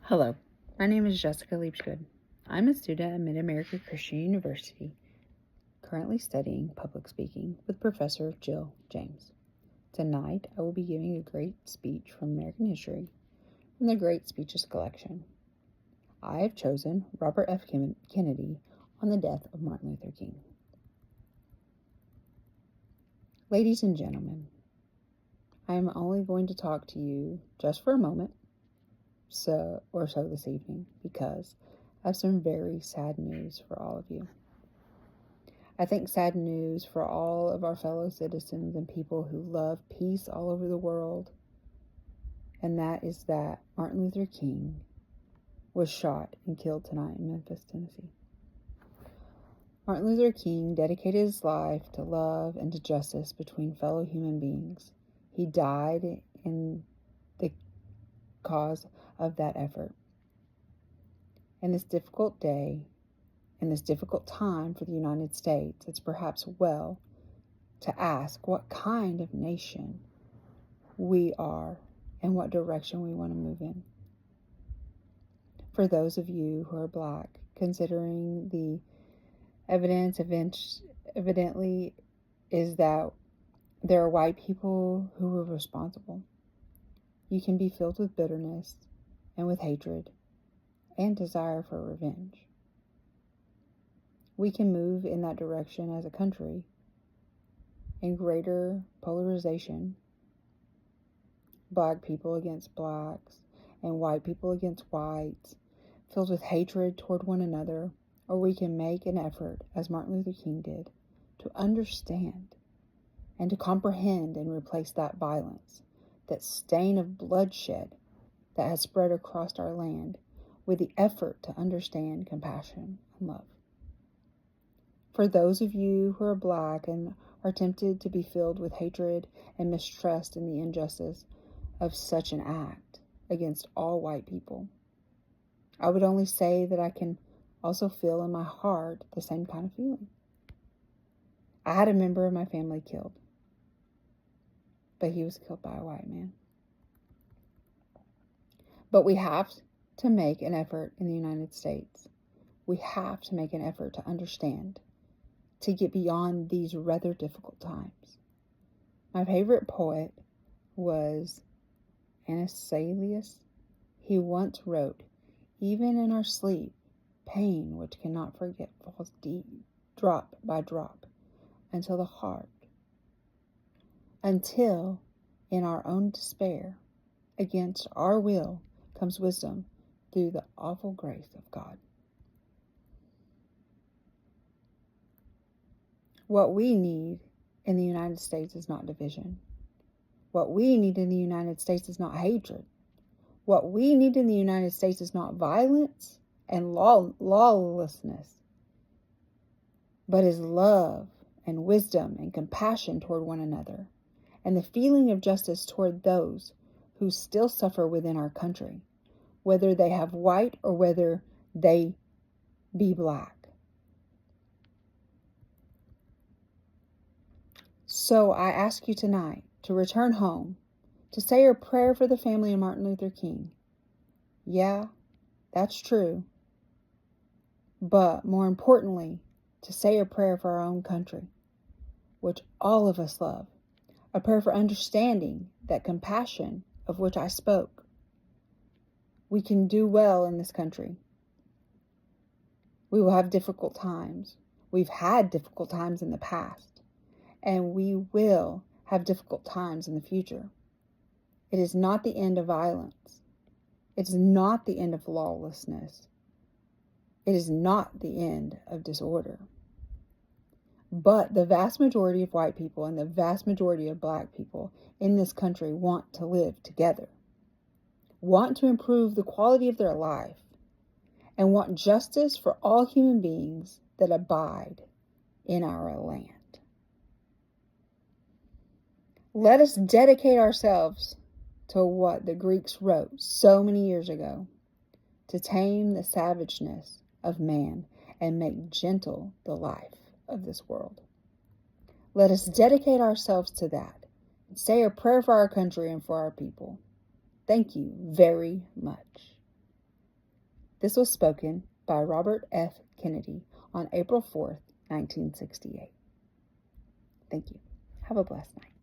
Hello, my name is Jessica Leapsgood. I'm a student at Mid-America Christian University, currently studying public speaking with Professor Jill James. Tonight, I will be giving a great speech from American history from the Great Speeches collection. I have chosen Robert F. Kennedy on the death of Martin Luther King. Ladies and gentlemen, I am only going to talk to you just for a moment so this evening because I have some very sad news for all of you. I think sad news for all of our fellow citizens and people who love peace all over the world, and that is that Martin Luther King was shot and killed tonight in Memphis, Tennessee. Martin Luther King dedicated his life to love and to justice between fellow human beings. He died in the cause of that effort. In this difficult day, in this difficult time for the United States, it's perhaps well to ask what kind of nation we are and what direction we want to move in. For those of you who are Black, considering the evidence evidently is that there are white people who were responsible. You can be filled with bitterness and with hatred and desire for revenge. We can move in that direction as a country in greater polarization, Black people against Blacks and white people against whites, filled with hatred toward one another, or we can make an effort, as Martin Luther King did, to understand and to comprehend and replace that violence, that stain of bloodshed that has spread across our land, with the effort to understand compassion and love. For those of you who are Black and are tempted to be filled with hatred and mistrust in the injustice of such an act against all white people, I would only say that I can also feel in my heart the same kind of feeling. I had a member of my family killed, but he was killed by a white man. But we have to make an effort in the United States. We have to make an effort to understand, to get beyond these rather difficult times. My favorite poet was Aeschylus. He once wrote, "Even in our sleep, pain which cannot forget falls deep, drop by drop, until the heart, until in our own despair, against our will, comes wisdom through the awful grace of God." What we need in the United States is not division. What we need in the United States is not hatred. What we need in the United States is not violence and lawlessness, but is love and wisdom and compassion toward one another, and the feeling of justice toward those who still suffer within our country, whether they have white or whether they be Black. So I ask you tonight to return home, to say a prayer for the family of Martin Luther King. Yeah, that's true. But more importantly, to say a prayer for our own country, which all of us love. A prayer for understanding, that compassion of which I spoke. We can do well in this country. We will have difficult times. We've had difficult times in the past, and we will have difficult times in the future. It is not the end of violence. It is not the end of lawlessness. It is not the end of disorder. But the vast majority of white people and the vast majority of Black people in this country want to live together, want to improve the quality of their life, and want justice for all human beings that abide in our land. Let us dedicate ourselves to what the Greeks wrote so many years ago, to tame the savageness of man and make gentle the life of this world. Let us dedicate ourselves to that and say a prayer for our country and for our people. Thank you very much. This was spoken by Robert F. Kennedy on April 4th, 1968. Thank you. Have a blessed night.